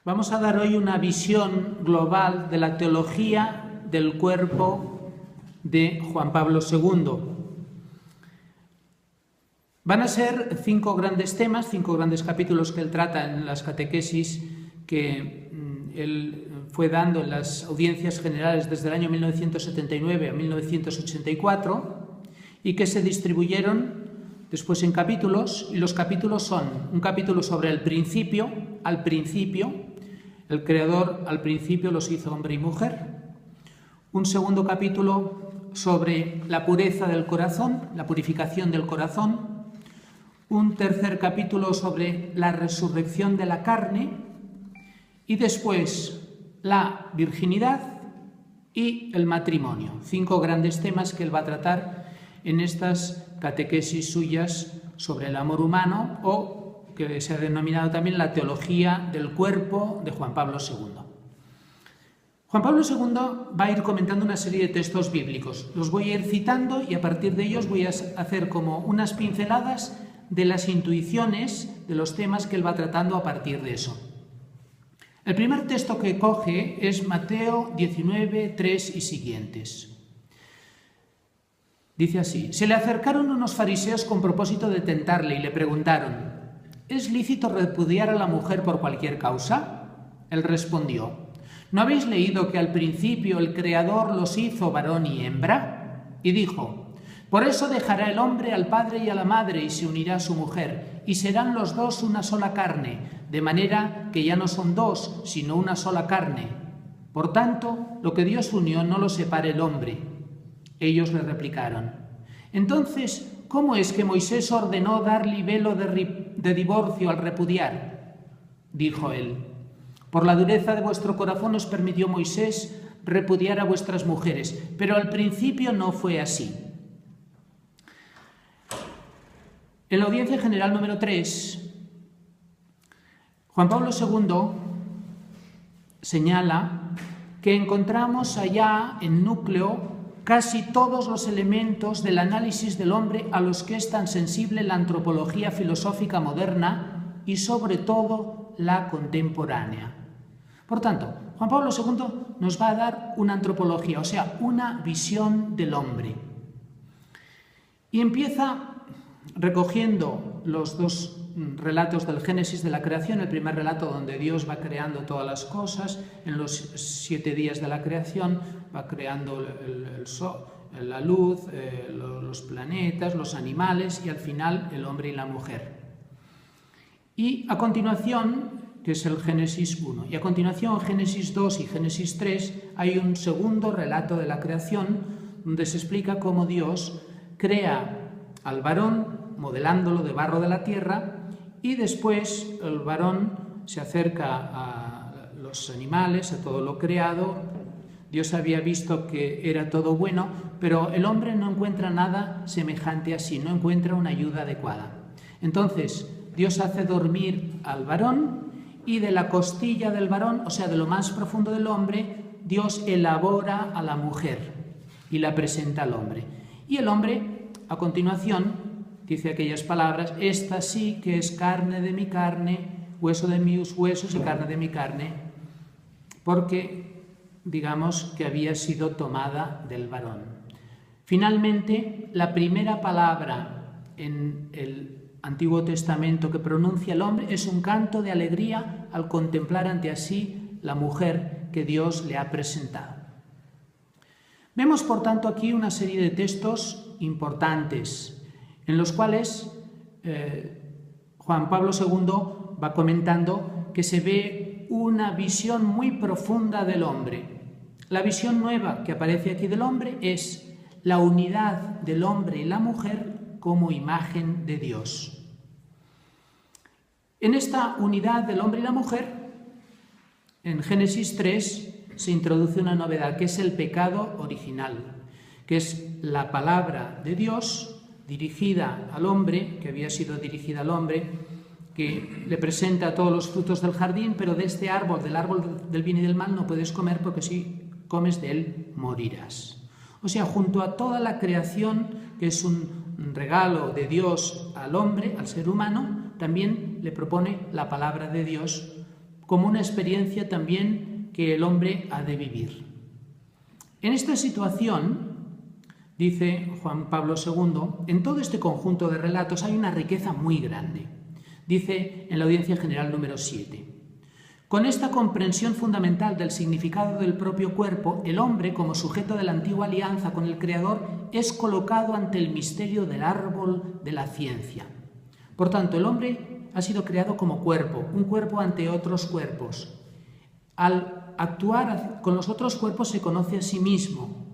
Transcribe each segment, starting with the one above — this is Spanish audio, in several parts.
Vamos a dar hoy una visión global de la teología del cuerpo de Juan Pablo II. Van a ser 5 grandes temas, 5 grandes capítulos que él trata en las catequesis que él fue dando en las audiencias generales desde el año 1979 a 1984 y que se distribuyeron después en capítulos, y los capítulos son un capítulo sobre el principio, al principio, el Creador al principio los hizo hombre y mujer, un segundo capítulo sobre la pureza del corazón, la purificación del corazón, un tercer capítulo sobre la resurrección de la carne y después la virginidad y el matrimonio. 5 grandes temas que él va a tratar en estas catequesis suyas sobre el amor humano, o que se ha denominado también la teología del cuerpo de Juan Pablo II. Juan Pablo II va a ir comentando una serie de textos bíblicos. Los voy a ir citando y a partir de ellos voy a hacer como unas pinceladas de las intuiciones de los temas que él va tratando a partir de eso. El primer texto que coge es Mateo 19, 3 y siguientes. Dice así: se le acercaron unos fariseos con propósito de tentarle y le preguntaron: ¿es lícito repudiar a la mujer por cualquier causa? Él respondió: ¿no habéis leído que al principio el Creador los hizo varón y hembra? Y dijo: por eso dejará el hombre al padre y a la madre y se unirá a su mujer, y serán los dos una sola carne, de manera que ya no son dos, sino una sola carne. Por tanto, lo que Dios unió no lo separe el hombre. Ellos le replicaron: entonces, ¿cómo es que Moisés ordenó dar libelo de divorcio al repudiar? Dijo él: por la dureza de vuestro corazón os permitió Moisés repudiar a vuestras mujeres, pero al principio no fue así. En la audiencia general número 3, Juan Pablo II señala que encontramos allá en núcleo casi todos los elementos del análisis del hombre a los que es tan sensible la antropología filosófica moderna y sobre todo la contemporánea. Por tanto, Juan Pablo II nos va a dar una antropología, o sea, una visión del hombre. Y empieza recogiendo los 2 relatos del Génesis de la creación, el primer relato donde Dios va creando todas las cosas, en los 7 días de la creación va creando el sol, la luz, los planetas, los animales y al final el hombre y la mujer. Y a continuación, que es el Génesis 1, y a continuación Génesis 2 y Génesis 3, hay un segundo relato de la creación donde se explica cómo Dios crea al varón modelándolo de barro de la tierra, y después el varón se acerca a los animales, a todo lo creado. Dios había visto que era todo bueno, pero el hombre no encuentra nada semejante así, no encuentra una ayuda adecuada. Entonces Dios hace dormir al varón y de la costilla del varón, o sea, de lo más profundo del hombre, Dios elabora a la mujer y la presenta al hombre. Y el hombre, a continuación, dice aquellas palabras: esta sí que es carne de mi carne, hueso de mis huesos y carne de mi carne, porque digamos que había sido tomada del varón. Finalmente, la primera palabra en el Antiguo Testamento que pronuncia el hombre es un canto de alegría al contemplar ante sí la mujer que Dios le ha presentado. Vemos, por tanto, aquí una serie de textos importantes en los cuales Juan Pablo II va comentando que se ve una visión muy profunda del hombre. La visión nueva que aparece aquí del hombre es la unidad del hombre y la mujer como imagen de Dios. En esta unidad del hombre y la mujer, en Génesis 3, se introduce una novedad, que es el pecado original, que es la palabra de Dios dirigida al hombre, que había sido dirigida al hombre, que le presenta todos los frutos del jardín, pero de este árbol, del árbol del bien y del mal, no puedes comer porque si comes de él morirás. O sea, junto a toda la creación, que es un regalo de Dios al hombre, al ser humano, también le propone la palabra de Dios como una experiencia también que el hombre ha de vivir. En esta situación, dice Juan Pablo II, en todo este conjunto de relatos hay una riqueza muy grande. Dice en la Audiencia General número 7. Con esta comprensión fundamental del significado del propio cuerpo, el hombre, como sujeto de la antigua alianza con el Creador, es colocado ante el misterio del árbol de la ciencia. Por tanto, el hombre ha sido creado como cuerpo, un cuerpo ante otros cuerpos. Al actuar con los otros cuerpos se conoce a sí mismo.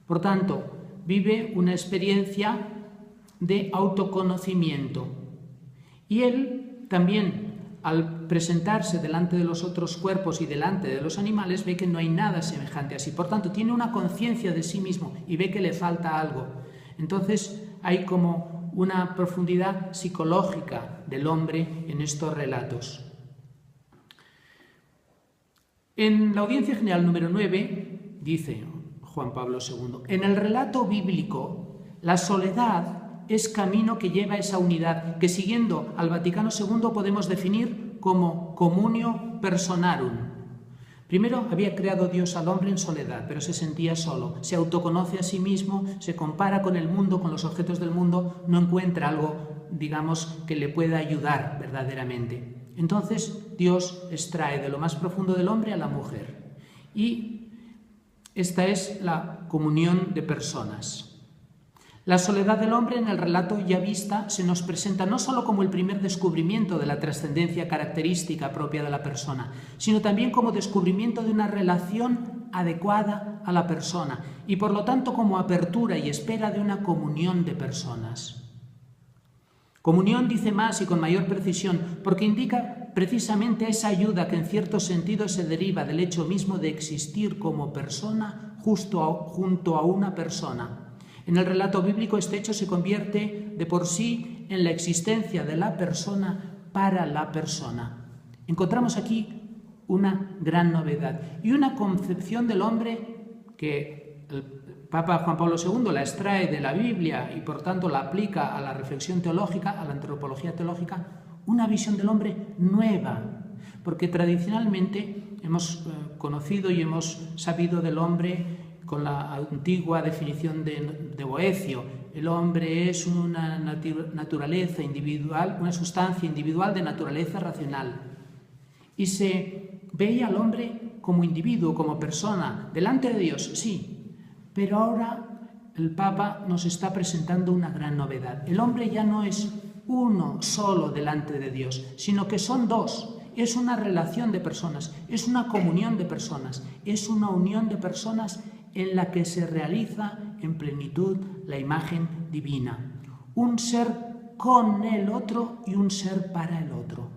Por tanto, vive una experiencia de autoconocimiento. Y él también, al presentarse delante de los otros cuerpos y delante de los animales, ve que no hay nada semejante a sí. Por tanto, tiene una conciencia de sí mismo y ve que le falta algo. Entonces, hay como una profundidad psicológica del hombre en estos relatos. En la Audiencia General número 9, dice Juan Pablo II, en el relato bíblico, la soledad es camino que lleva a esa unidad, que siguiendo al Vaticano II podemos definir como communio personarum. Primero había creado Dios al hombre en soledad, pero se sentía solo, se autoconoce a sí mismo, se compara con el mundo, con los objetos del mundo, no encuentra algo, digamos, que le pueda ayudar verdaderamente. Entonces Dios extrae de lo más profundo del hombre a la mujer. Y esta es la comunión de personas. La soledad del hombre en el relato ya vista se nos presenta no solo como el primer descubrimiento de la trascendencia característica propia de la persona, sino también como descubrimiento de una relación adecuada a la persona y por lo tanto como apertura y espera de una comunión de personas. Comunión dice más y con mayor precisión porque indica precisamente esa ayuda que en cierto sentido se deriva del hecho mismo de existir como persona junto a una persona. En el relato bíblico este hecho se convierte de por sí en la existencia de la persona para la persona. Encontramos aquí una gran novedad y una concepción del hombre que el Papa Juan Pablo II la extrae de la Biblia y por tanto la aplica a la reflexión teológica, a la antropología teológica, una visión del hombre nueva, porque tradicionalmente hemos conocido y hemos sabido del hombre con la antigua definición de Boecio. El hombre es una naturaleza individual, una sustancia individual de naturaleza racional. Y se veía al hombre como individuo, como persona, delante de Dios, sí. Pero ahora el Papa nos está presentando una gran novedad. El hombre ya no es uno solo delante de Dios, sino que son dos. Es una relación de personas, es una comunión de personas, es una unión de personas en la que se realiza en plenitud la imagen divina. Un ser con el otro y un ser para el otro.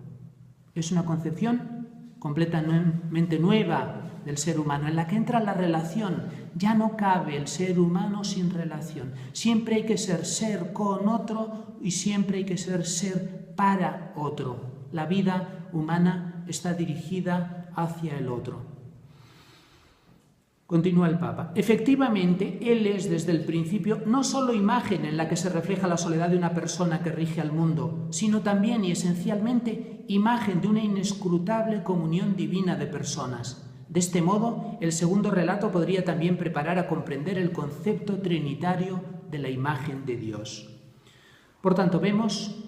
Es una concepción completamente nueva del ser humano, en la que entra la relación. Ya no cabe el ser humano sin relación. Siempre hay que ser con otro y siempre hay que ser para otro. La vida humana está dirigida hacia el otro. Continúa el Papa. Efectivamente, Él es desde el principio no solo imagen en la que se refleja la soledad de una persona que rige al mundo, sino también y esencialmente imagen de una inescrutable comunión divina de personas. De este modo, el segundo relato podría también preparar a comprender el concepto trinitario de la imagen de Dios. Por tanto, vemos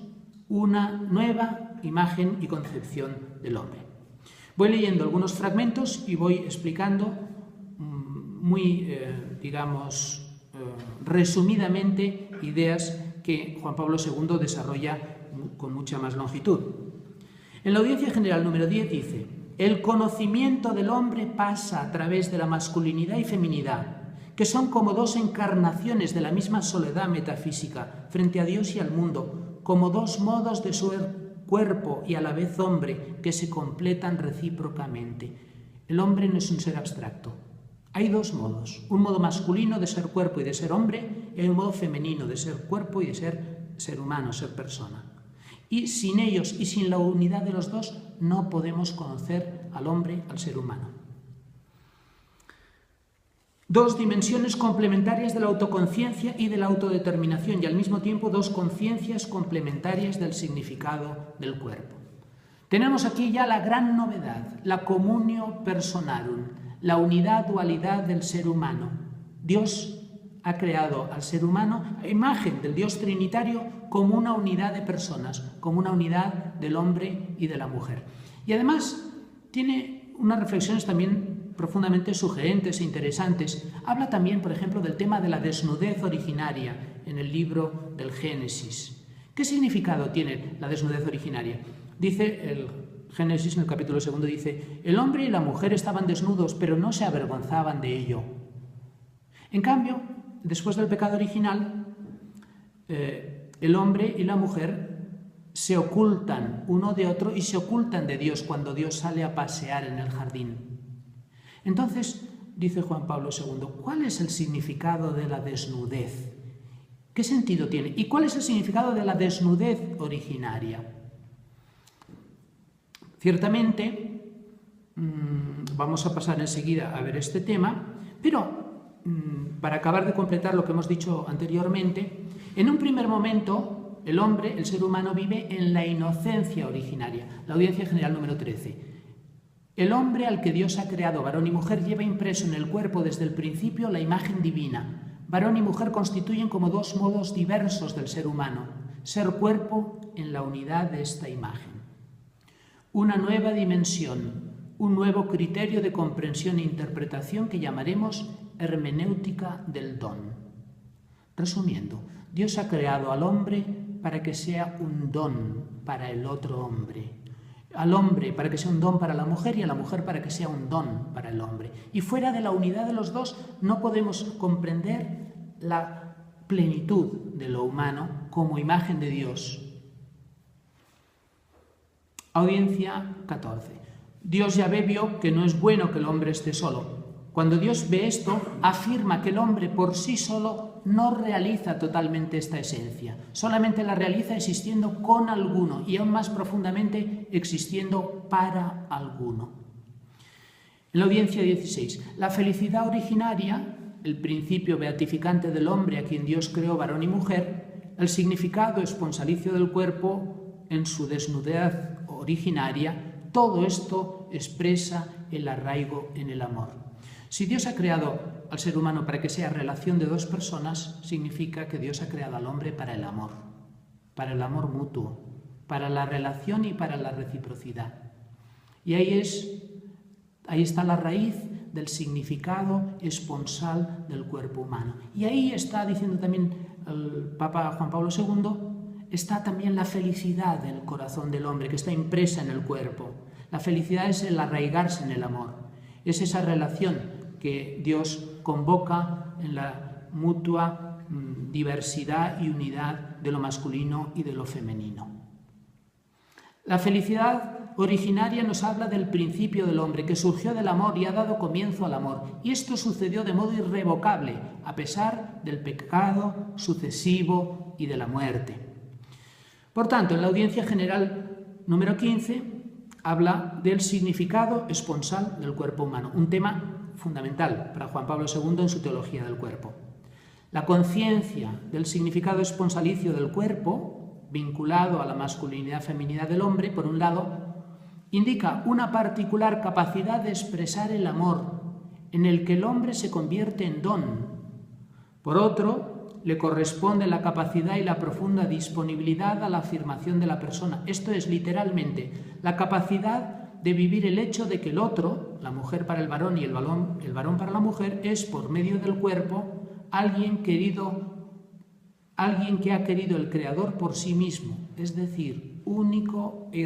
una nueva imagen y concepción del hombre. Voy leyendo algunos fragmentos y voy explicando muy, resumidamente, ideas que Juan Pablo II desarrolla con mucha más longitud. En la Audiencia General número 10 dice: el conocimiento del hombre pasa a través de la masculinidad y feminidad, que son como dos encarnaciones de la misma soledad metafísica frente a Dios y al mundo, como dos modos de ser cuerpo y a la vez hombre que se completan recíprocamente. El hombre no es un ser abstracto. Hay dos modos, un modo masculino de ser cuerpo y de ser hombre, y hay un modo femenino de ser cuerpo y de ser humano, ser persona. Y sin ellos y sin la unidad de los dos no podemos conocer al hombre, al ser humano. Dos dimensiones complementarias de la autoconciencia y de la autodeterminación y al mismo tiempo dos conciencias complementarias del significado del cuerpo. Tenemos aquí ya la gran novedad, la communio personarum, la unidad, dualidad del ser humano. Dios ha creado al ser humano a imagen del Dios trinitario como una unidad de personas, como una unidad del hombre y de la mujer. Y además tiene unas reflexiones también profundamente sugerentes e interesantes. Habla también, por ejemplo, del tema de la desnudez originaria en el libro del Génesis. ¿Qué significado tiene la desnudez originaria? Dice el Génesis, en el capítulo 2, dice: el hombre y la mujer estaban desnudos, pero no se avergonzaban de ello. En cambio, después del pecado original, el hombre y la mujer se ocultan uno de otro y se ocultan de Dios cuando Dios sale a pasear en el jardín. Entonces, dice Juan Pablo II, ¿cuál es el significado de la desnudez? ¿Qué sentido tiene? ¿Y cuál es el significado de la desnudez originaria? Ciertamente, vamos a pasar enseguida a ver este tema, pero para acabar de completar lo que hemos dicho anteriormente, en un primer momento el hombre, el ser humano, vive en la inocencia originaria. La Audiencia General número 13. El hombre al que Dios ha creado varón y mujer lleva impreso en el cuerpo desde el principio la imagen divina. Varón y mujer constituyen como dos modos diversos del ser humano, ser cuerpo en la unidad de esta imagen. Una nueva dimensión, un nuevo criterio de comprensión e interpretación que llamaremos hermenéutica del don. Resumiendo, Dios ha creado al hombre para que sea un don para el otro hombre, al hombre para que sea un don para la mujer y a la mujer para que sea un don para el hombre. Y fuera de la unidad de los dos no podemos comprender la plenitud de lo humano como imagen de Dios. Audiencia 14. Dios Yahvé vio que no es bueno que el hombre esté solo. Cuando Dios ve esto, afirma que el hombre por sí solo no realiza totalmente esta esencia, solamente la realiza existiendo con alguno y aún más profundamente existiendo para alguno. En la Audiencia 16, la felicidad originaria, el principio beatificante del hombre a quien Dios creó varón y mujer, el significado esponsalicio del cuerpo en su desnudez originaria, todo esto expresa el arraigo en el amor. Si Dios ha creado al ser humano para que sea relación de dos personas, significa que Dios ha creado al hombre para el amor mutuo, para la relación y para la reciprocidad. Y ahí está la raíz del significado esponsal del cuerpo humano. Y ahí está, diciendo también el Papa Juan Pablo II, está también la felicidad del corazón del hombre, que está impresa en el cuerpo. La felicidad es el arraigarse en el amor, es esa relación que Dios convoca en la mutua diversidad y unidad de lo masculino y de lo femenino. La felicidad originaria nos habla del principio del hombre, que surgió del amor y ha dado comienzo al amor. Y esto sucedió de modo irrevocable, a pesar del pecado sucesivo y de la muerte. Por tanto, en la Audiencia General número 15 habla del significado esponsal del cuerpo humano, un tema fundamental para Juan Pablo II en su teología del cuerpo. La conciencia del significado esponsalicio del cuerpo, vinculado a la masculinidad feminidad del hombre, por un lado, indica una particular capacidad de expresar el amor, en el que el hombre se convierte en don. Por otro, le corresponde la capacidad y la profunda disponibilidad a la afirmación de la persona. Esto es, literalmente, la capacidad de vivir el hecho de que el otro, la mujer para el varón y el varón para la mujer, es, por medio del cuerpo, alguien que ha querido el Creador por sí mismo, es decir, único e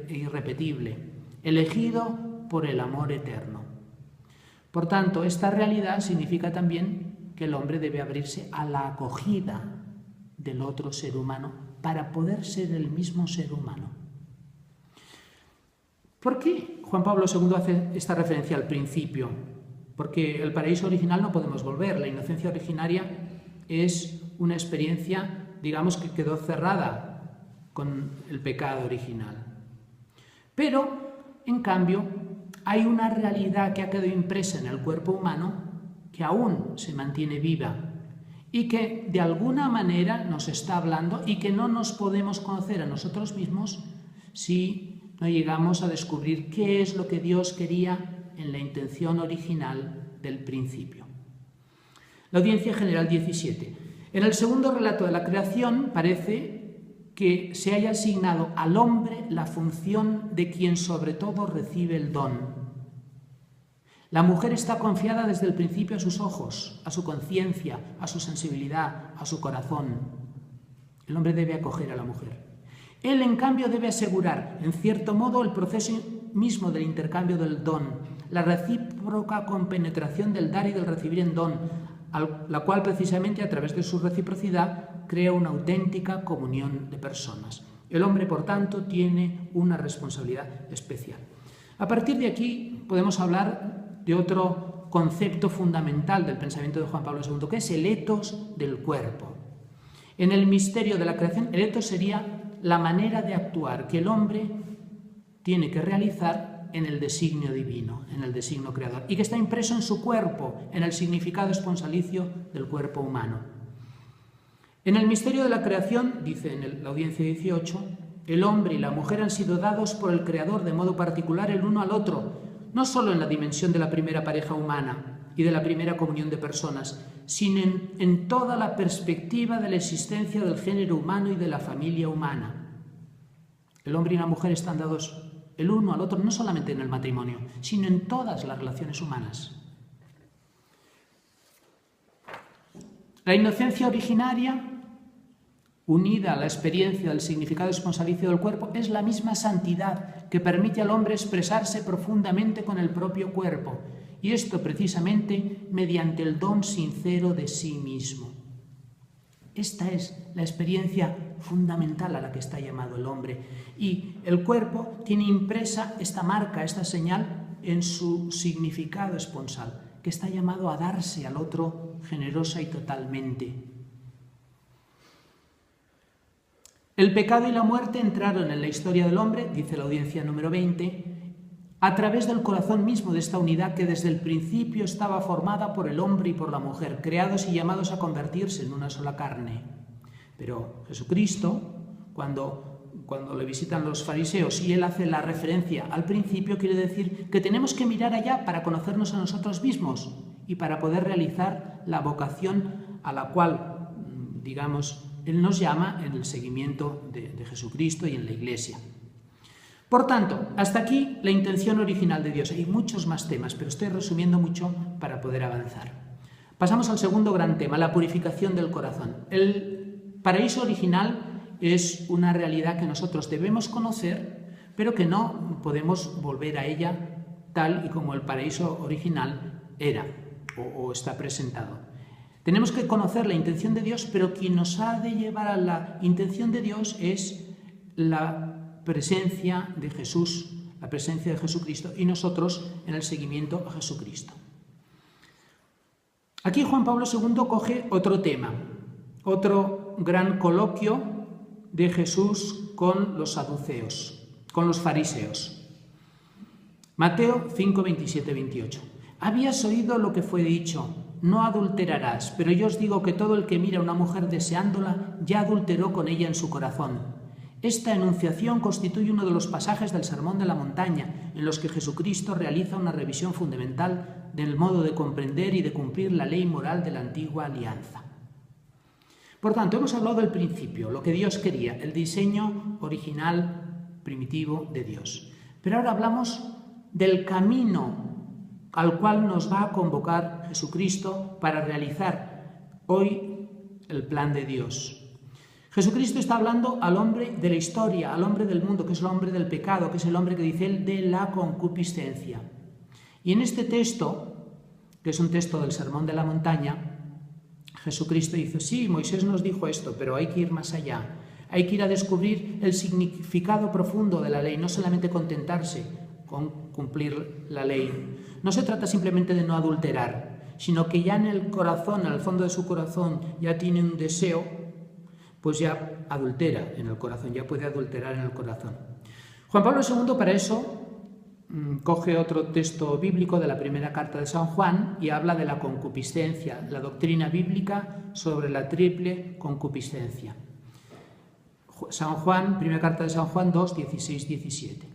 irrepetible, elegido por el amor eterno. Por tanto, esta realidad significa también que el hombre debe abrirse a la acogida del otro ser humano para poder ser el mismo ser humano. ¿Por qué Juan Pablo II hace esta referencia al principio? Porque el paraíso original no podemos volver. La inocencia originaria es una experiencia, digamos, que quedó cerrada con el pecado original. Pero, en cambio, hay una realidad que ha quedado impresa en el cuerpo humano que aún se mantiene viva y que de alguna manera nos está hablando y que no nos podemos conocer a nosotros mismos si no llegamos a descubrir qué es lo que Dios quería en la intención original del principio. La Audiencia General 17. En el segundo relato de la creación parece que se haya asignado al hombre la función de quien sobre todo recibe el don. La mujer está confiada desde el principio a sus ojos, a su conciencia, a su sensibilidad, a su corazón. El hombre debe acoger a la mujer. Él, en cambio, debe asegurar, en cierto modo, el proceso mismo del intercambio del don, la recíproca compenetración del dar y del recibir en don, la cual precisamente a través de su reciprocidad crea una auténtica comunión de personas. El hombre, por tanto, tiene una responsabilidad especial. A partir de aquí podemos hablar de otro concepto fundamental del pensamiento de Juan Pablo II, que es el etos del cuerpo. En el misterio de la creación, el etos sería la manera de actuar que el hombre tiene que realizar en el designio divino, en el designio creador, y que está impreso en su cuerpo, en el significado esponsalicio del cuerpo humano. En el misterio de la creación, dice en la Audiencia 18, el hombre y la mujer han sido dados por el Creador de modo particular el uno al otro, no solo en la dimensión de la primera pareja humana y de la primera comunión de personas, sino en toda la perspectiva de la existencia del género humano y de la familia humana. El hombre y la mujer están dados el uno al otro, no solamente en el matrimonio, sino en todas las relaciones humanas. La inocencia originaria, unida a la experiencia del significado esponsalicio del cuerpo, es la misma santidad que permite al hombre expresarse profundamente con el propio cuerpo, y esto precisamente mediante el don sincero de sí mismo. Esta es la experiencia fundamental a la que está llamado el hombre, y el cuerpo tiene impresa esta marca, esta señal, en su significado esponsal, que está llamado a darse al otro generosa y totalmente. El pecado y la muerte entraron en la historia del hombre, dice la Audiencia número 20, a través del corazón mismo de esta unidad que desde el principio estaba formada por el hombre y por la mujer, creados y llamados a convertirse en una sola carne. Pero Jesucristo, cuando le visitan los fariseos y él hace la referencia al principio, quiere decir que tenemos que mirar allá para conocernos a nosotros mismos y para poder realizar la vocación a la cual, digamos, él nos llama en el seguimiento de Jesucristo y en la Iglesia. Por tanto, hasta aquí la intención original de Dios. Hay muchos más temas, pero estoy resumiendo mucho para poder avanzar. Pasamos al segundo gran tema, la purificación del corazón. El paraíso original es una realidad que nosotros debemos conocer, pero que no podemos volver a ella tal y como el paraíso original era o está presentado. Tenemos que conocer la intención de Dios, pero quien nos ha de llevar a la intención de Dios es la presencia de Jesús, la presencia de Jesucristo, y nosotros en el seguimiento a Jesucristo. Aquí Juan Pablo II coge otro tema, otro gran coloquio de Jesús con los saduceos, con los fariseos. Mateo 5, 27, 28. Habías oído lo que fue dicho, no adulterarás, pero yo os digo que todo el que mira a una mujer deseándola ya adulteró con ella en su corazón. Esta enunciación constituye uno de los pasajes del Sermón de la Montaña, en los que Jesucristo realiza una revisión fundamental del modo de comprender y de cumplir la ley moral de la antigua alianza. Por tanto, hemos hablado del principio, lo que Dios quería, el diseño original, primitivo de Dios. Pero ahora hablamos del camino al cual nos va a convocar Jesucristo para realizar hoy el plan de Dios. Jesucristo está hablando al hombre de la historia, al hombre del mundo, que es el hombre del pecado, que es el hombre que dice él de la concupiscencia. Y en este texto, que es un texto del Sermón de la Montaña, Jesucristo dice, sí, Moisés nos dijo esto, pero hay que ir más allá. Hay que ir a descubrir el significado profundo de la ley, no solamente contentarse con cumplir la ley. No se trata simplemente de no adulterar, sino que ya en el corazón, en el fondo de su corazón, ya tiene un deseo, pues ya adultera en el corazón, ya puede adulterar en el corazón. Juan Pablo II para eso coge otro texto bíblico de la primera carta de San Juan y habla de la concupiscencia, la doctrina bíblica sobre la triple concupiscencia. San Juan, primera carta de San Juan 2, 16, 17.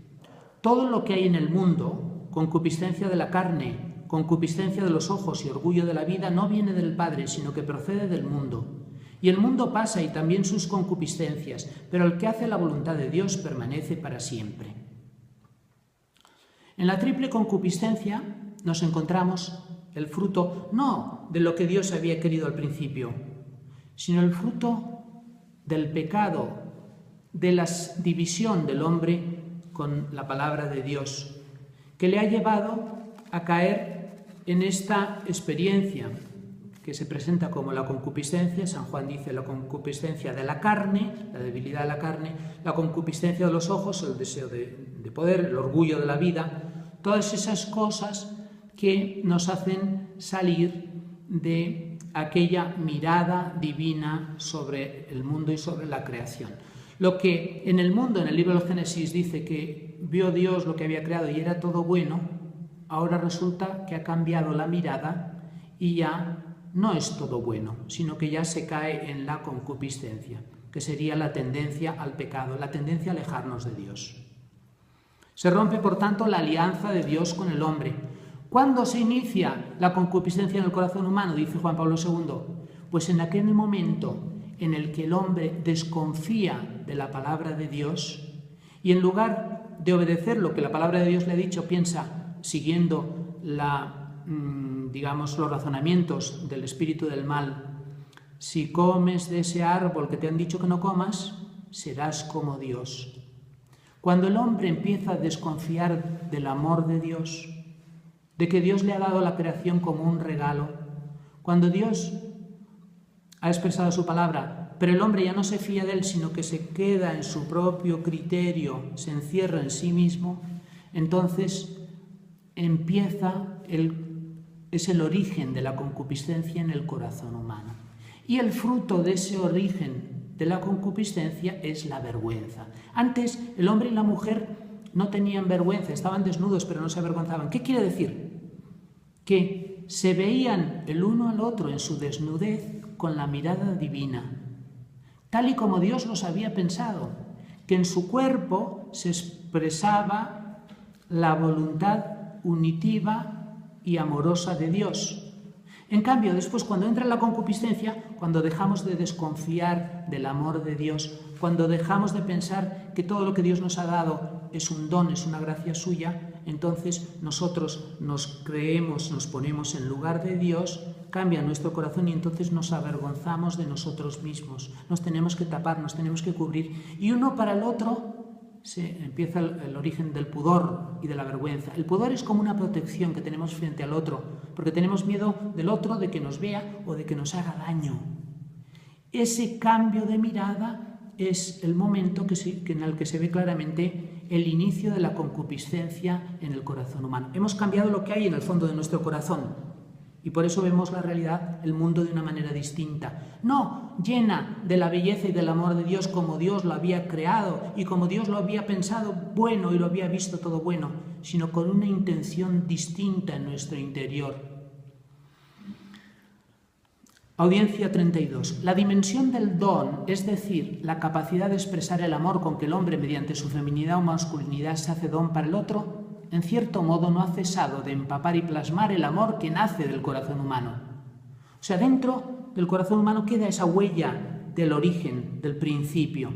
Todo lo que hay en el mundo, concupiscencia de la carne, concupiscencia de los ojos y orgullo de la vida, no viene del Padre, sino que procede del mundo. Y el mundo pasa y también sus concupiscencias, pero el que hace la voluntad de Dios permanece para siempre. En la triple concupiscencia nos encontramos el fruto no de lo que Dios había querido al principio, sino el fruto del pecado, de la división del hombre con la palabra de Dios, que le ha llevado a caer en esta experiencia que se presenta como la concupiscencia. San Juan dice la concupiscencia de la carne, la debilidad de la carne, la concupiscencia de los ojos, el deseo de poder, el orgullo de la vida, todas esas cosas que nos hacen salir de aquella mirada divina sobre el mundo y sobre la creación. Lo que en el mundo, en el libro del Génesis, dice que vio Dios lo que había creado y era todo bueno, ahora resulta que ha cambiado la mirada y ya no es todo bueno, sino que ya se cae en la concupiscencia, que sería la tendencia al pecado, la tendencia a alejarnos de Dios. Se rompe, por tanto, la alianza de Dios con el hombre. ¿Cuándo se inicia la concupiscencia en el corazón humano?, dice Juan Pablo II. Pues en aquel momento en el que el hombre desconfía de la palabra de Dios y en lugar de obedecer lo que la palabra de Dios le ha dicho, piensa, siguiendo los razonamientos del espíritu del mal: si comes de ese árbol que te han dicho que no comas, serás como Dios. Cuando el hombre empieza a desconfiar del amor de Dios, de que Dios le ha dado la creación como un regalo, cuando Dios ha expresado su palabra, pero el hombre ya no se fía de él, sino que se queda en su propio criterio, se encierra en sí mismo, entonces es el origen de la concupiscencia en el corazón humano. Y el fruto de ese origen de la concupiscencia es la vergüenza. Antes el hombre y la mujer no tenían vergüenza, estaban desnudos pero no se avergonzaban. ¿Qué quiere decir? Que se veían el uno al otro en su desnudez con la mirada divina, tal y como Dios los había pensado, que en su cuerpo se expresaba la voluntad unitiva y amorosa de Dios. En cambio, después, cuando entra la concupiscencia, cuando dejamos de desconfiar del amor de Dios, cuando dejamos de pensar que todo lo que Dios nos ha dado es un don, es una gracia suya, entonces nosotros nos creemos, nos ponemos en lugar de Dios, cambia nuestro corazón y entonces nos avergonzamos de nosotros mismos. Nos tenemos que tapar, nos tenemos que cubrir. Y uno para el otro se empieza el origen del pudor y de la vergüenza. El pudor es como una protección que tenemos frente al otro, porque tenemos miedo del otro, de que nos vea o de que nos haga daño. Ese cambio de mirada es el momento en el que se ve claramente el inicio de la concupiscencia en el corazón humano. Hemos cambiado lo que hay en el fondo de nuestro corazón y por eso vemos la realidad, el mundo, de una manera distinta. No llena de la belleza y del amor de Dios como Dios lo había creado y como Dios lo había pensado bueno y lo había visto todo bueno, sino con una intención distinta en nuestro interior. Audiencia 32. La dimensión del don, es decir, la capacidad de expresar el amor con que el hombre, mediante su feminidad o masculinidad, se hace don para el otro, en cierto modo no ha cesado de empapar y plasmar el amor que nace del corazón humano. O sea, dentro del corazón humano queda esa huella del origen, del principio.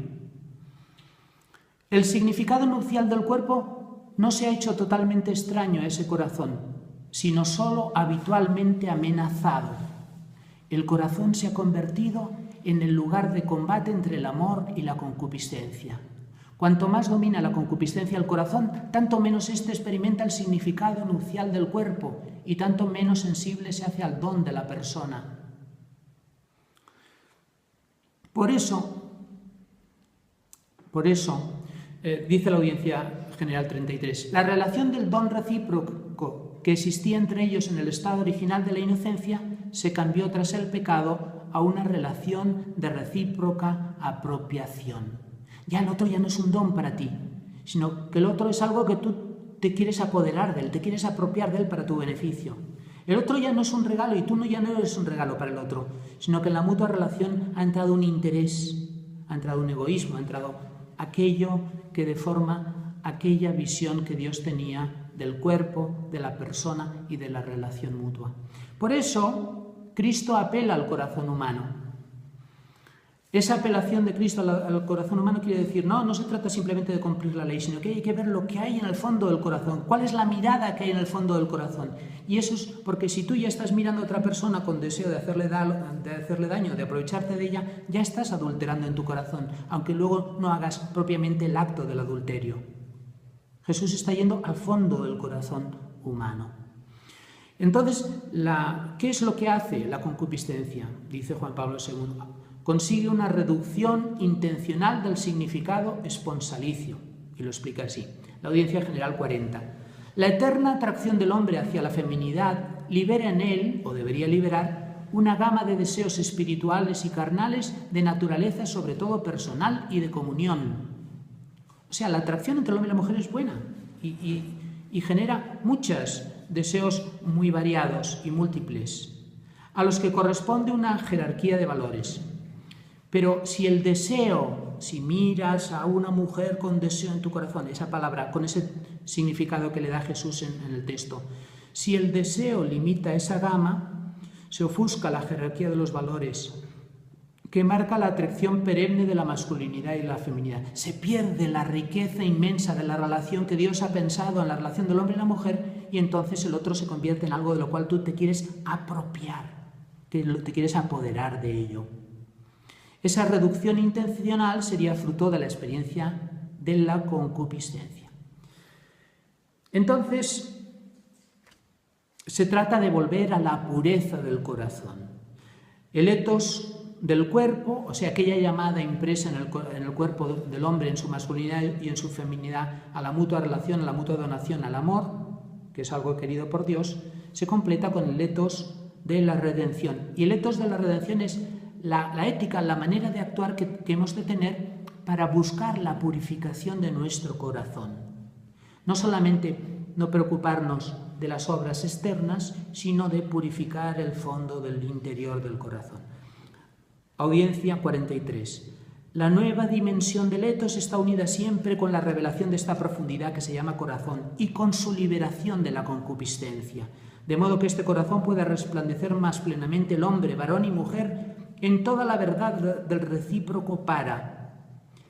El significado nupcial del cuerpo no se ha hecho totalmente extraño a ese corazón, sino solo habitualmente amenazado. El corazón se ha convertido en el lugar de combate entre el amor y la concupiscencia. Cuanto más domina la concupiscencia el corazón, tanto menos éste experimenta el significado nupcial del cuerpo y tanto menos sensible se hace al don de la persona. Por eso, dice la Audiencia General 33, la relación del don recíproco que existía entre ellos en el estado original de la inocencia se cambió tras el pecado a una relación de recíproca apropiación. Ya el otro ya no es un don para ti, sino que el otro es algo que tú te quieres apoderar de él, te quieres apropiar de él para tu beneficio. El otro ya no es un regalo y tú ya no eres un regalo para el otro, sino que en la mutua relación ha entrado un interés, ha entrado un egoísmo, ha entrado aquello que de forma aquella visión que Dios tenía del cuerpo, de la persona y de la relación mutua. Por eso, Cristo apela al corazón humano. Esa apelación de Cristo al corazón humano quiere decir, no se trata simplemente de cumplir la ley, sino que hay que ver lo que hay en el fondo del corazón, cuál es la mirada que hay en el fondo del corazón. Y eso es porque si tú ya estás mirando a otra persona con deseo de hacerle daño, de aprovecharte de ella, ya estás adulterando en tu corazón, aunque luego no hagas propiamente el acto del adulterio. Jesús está yendo al fondo del corazón humano. Entonces, ¿qué es lo que hace la concupiscencia? Dice Juan Pablo II. Consigue una reducción intencional del significado esponsalicio. Y lo explica así. La Audiencia General 40. La eterna atracción del hombre hacia la feminidad libera en él, o debería liberar, una gama de deseos espirituales y carnales de naturaleza, sobre todo personal y de comunión. O sea, la atracción entre el hombre y la mujer es buena y genera muchos deseos muy variados y múltiples, a los que corresponde una jerarquía de valores. Pero si el deseo, si miras a una mujer con deseo en tu corazón, esa palabra, con ese significado que le da Jesús en el texto, si el deseo limita esa gama, se ofusca la jerarquía de los valores, que marca la atracción perenne de la masculinidad y la feminidad. Se pierde la riqueza inmensa de la relación que Dios ha pensado en la relación del hombre y la mujer, y entonces el otro se convierte en algo de lo cual tú te quieres apropiar, te quieres apoderar de ello. Esa reducción intencional sería fruto de la experiencia de la concupiscencia. Entonces, se trata de volver a la pureza del corazón. El etos del cuerpo, o sea, aquella llamada impresa en el cuerpo del hombre, en su masculinidad y en su feminidad, a la mutua relación, a la mutua donación, al amor, que es algo querido por Dios, se completa con el etos de la redención. Y el etos de la redención es la ética, la manera de actuar que hemos de tener para buscar la purificación de nuestro corazón. No solamente no preocuparnos de las obras externas, sino de purificar el fondo del interior del corazón. Audiencia 43. La nueva dimensión del etos está unida siempre con la revelación de esta profundidad que se llama corazón y con su liberación de la concupiscencia, de modo que este corazón pueda resplandecer más plenamente el hombre, varón y mujer, en toda la verdad del recíproco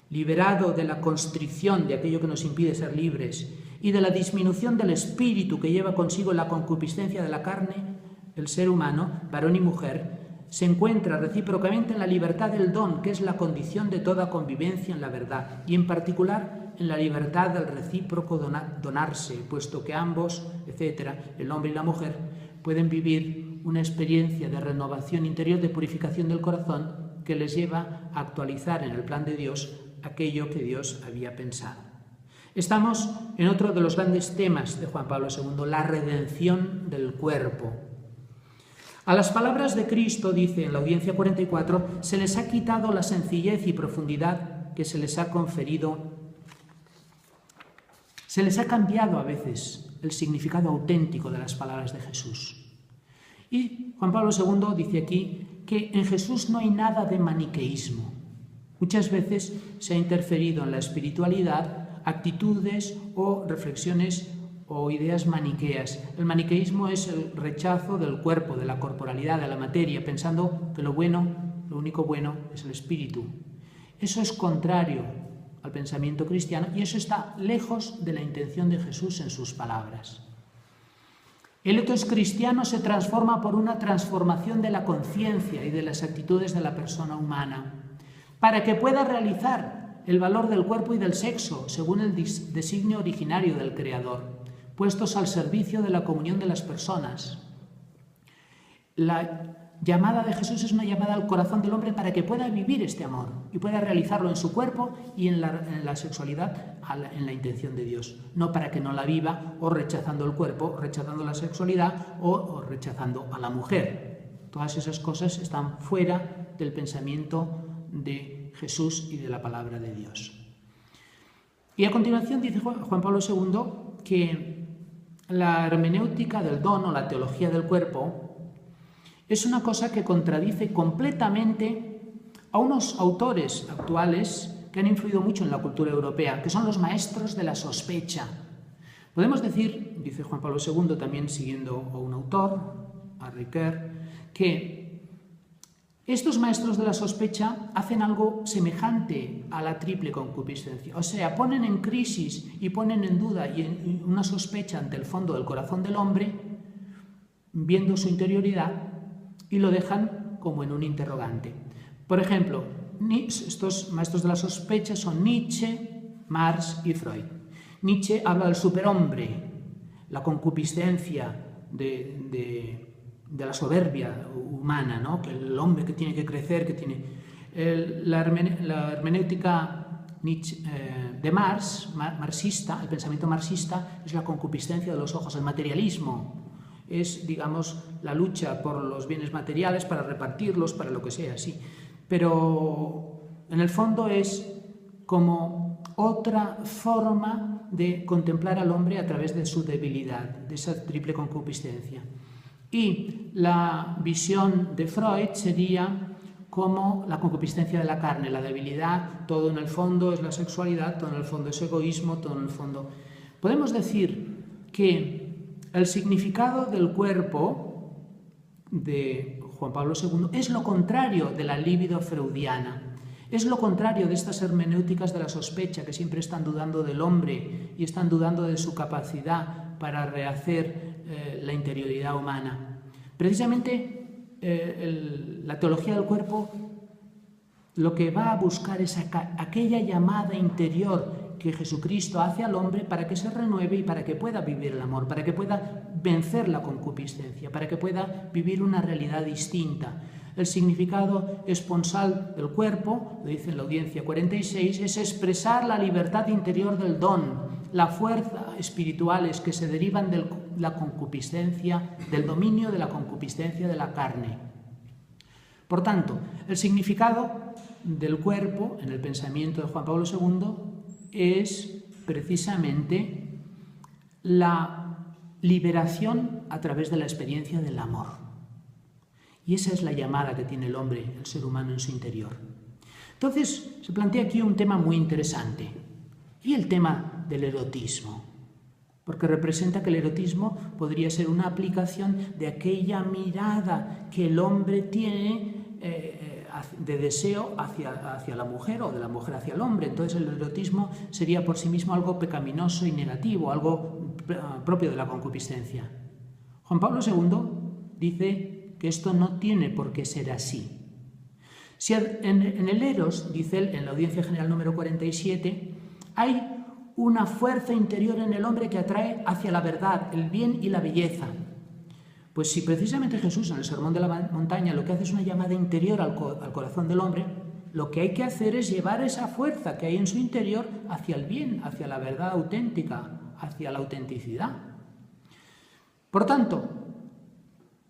liberado de la constricción de aquello que nos impide ser libres y de la disminución del espíritu que lleva consigo la concupiscencia de la carne, el ser humano, varón y mujer, se encuentra recíprocamente en la libertad del don, que es la condición de toda convivencia en la verdad, y en particular en la libertad del recíproco donarse, puesto que ambos, el hombre y la mujer, pueden vivir una experiencia de renovación interior, de purificación del corazón, que les lleva a actualizar en el plan de Dios aquello que Dios había pensado. Estamos en otro de los grandes temas de Juan Pablo II, la redención del cuerpo. A las palabras de Cristo, dice en la Audiencia 44, se les ha quitado la sencillez y profundidad que se les ha conferido. Se les ha cambiado a veces el significado auténtico de las palabras de Jesús. Y Juan Pablo II dice aquí que en Jesús no hay nada de maniqueísmo. Muchas veces se ha interferido en la espiritualidad actitudes o reflexiones o ideas maniqueas. El maniqueísmo es el rechazo del cuerpo, de la corporalidad, de la materia, pensando que lo único bueno es el espíritu. Eso es contrario al pensamiento cristiano y eso está lejos de la intención de Jesús en sus palabras. El etos cristiano se transforma por una transformación de la conciencia y de las actitudes de la persona humana, para que pueda realizar el valor del cuerpo y del sexo según el designio originario del Creador, puestos al servicio de la comunión de las personas. La llamada de Jesús es una llamada al corazón del hombre para que pueda vivir este amor y pueda realizarlo en su cuerpo y en la sexualidad, en la intención de Dios. No para que no la viva o rechazando el cuerpo, rechazando la sexualidad o rechazando a la mujer. Todas esas cosas están fuera del pensamiento de Jesús y de la palabra de Dios. Y a continuación dice Juan Pablo II que la hermenéutica del don o la teología del cuerpo es una cosa que contradice completamente a unos autores actuales que han influido mucho en la cultura europea, que son los maestros de la sospecha. Podemos decir, dice Juan Pablo II, también siguiendo a un autor, a Ricoeur, que estos maestros de la sospecha hacen algo semejante a la triple concupiscencia. O sea, ponen en crisis y ponen en duda y en una sospecha ante el fondo del corazón del hombre, viendo su interioridad, y lo dejan como en un interrogante. Por ejemplo, estos maestros de la sospecha son Nietzsche, Marx y Freud. Nietzsche habla del superhombre, la concupiscencia de la soberbia humana, ¿no? Que el hombre que tiene que crecer, que tiene... La hermenéutica de Marx, marxista, el pensamiento marxista, es la concupiscencia de los ojos, el materialismo. Es, digamos, la lucha por los bienes materiales, para repartirlos, para lo que sea, sí. Pero en el fondo es como otra forma de contemplar al hombre a través de su debilidad, de esa triple concupiscencia. Y la visión de Freud sería como la concupiscencia de la carne, la debilidad, todo en el fondo es la sexualidad, todo en el fondo es egoísmo, todo en el fondo... Podemos decir que el significado del cuerpo de Juan Pablo II es lo contrario de la libido freudiana. Es lo contrario de estas hermenéuticas de la sospecha que siempre están dudando del hombre y están dudando de su capacidad para rehacer la interioridad humana. Precisamente la teología del cuerpo lo que va a buscar es aquella llamada interior que Jesucristo hace al hombre para que se renueve y para que pueda vivir el amor, para que pueda vencer la concupiscencia, para que pueda vivir una realidad distinta. El significado esponsal del cuerpo, lo dice en la audiencia 46, es expresar la libertad interior del don, la fuerza espirituales que se derivan de la concupiscencia, del dominio de la concupiscencia de la carne. Por tanto, el significado del cuerpo en el pensamiento de Juan Pablo II es precisamente la liberación a través de la experiencia del amor. Y esa es la llamada que tiene el hombre, el ser humano en su interior. Entonces, se plantea aquí un tema muy interesante, y el tema del erotismo, porque representa que el erotismo podría ser una aplicación de aquella mirada que el hombre tiene de deseo hacia la mujer o de la mujer hacia el hombre. Entonces el erotismo sería por sí mismo algo pecaminoso y negativo, algo propio de la concupiscencia. Juan Pablo II dice que esto no tiene por qué ser así. Si en el eros, dice él en la audiencia general número 47, hay una fuerza interior en el hombre que atrae hacia la verdad, el bien y la belleza. Pues si precisamente Jesús en el Sermón de la Montaña lo que hace es una llamada interior al corazón del hombre, lo que hay que hacer es llevar esa fuerza que hay en su interior hacia el bien, hacia la verdad auténtica, hacia la autenticidad. Por tanto,